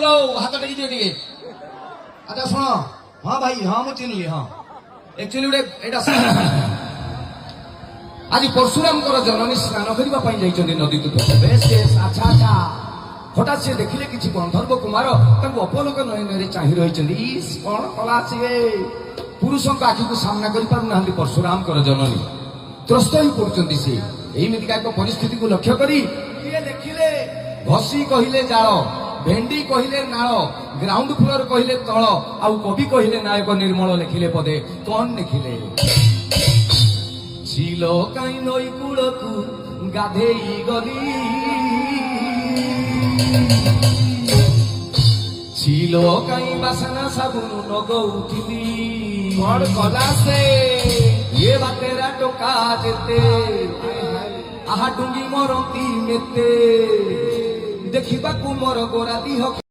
लो हाथ टेकी दियो टिके अच्छा सुनो हाँ भाई हाँ मु चिन्हली हाँ एक्चुअली गोटे एटा आज परशुराम जननी स्नान करने नदी तूट बेस बेस अच्छा अच्छा हठात सी देखिले कि गंधर्व कुमार अपलोक नयन चाह रही कौन कला सी पुरुषों आखि को सामना कर परशुराम जननी त्रस्त ही पड़ती सी एमतीका एक परिस्थिति को लक्ष्य करी देखिले घसी कहले जाल भेंडी कहले नाल ग्राउंड फ्लोर कहले तल आउ कवि कहले नायक निर्मल लिखिले पदे कौन लिखिले झील कई नई कूल को गाधेई गली झील कई बासना साबुन लगौथिली कौन कला से ये बातेरा टोका जेते आहा डुंगी मरती मेते देखिबा को मोर गोरा दिह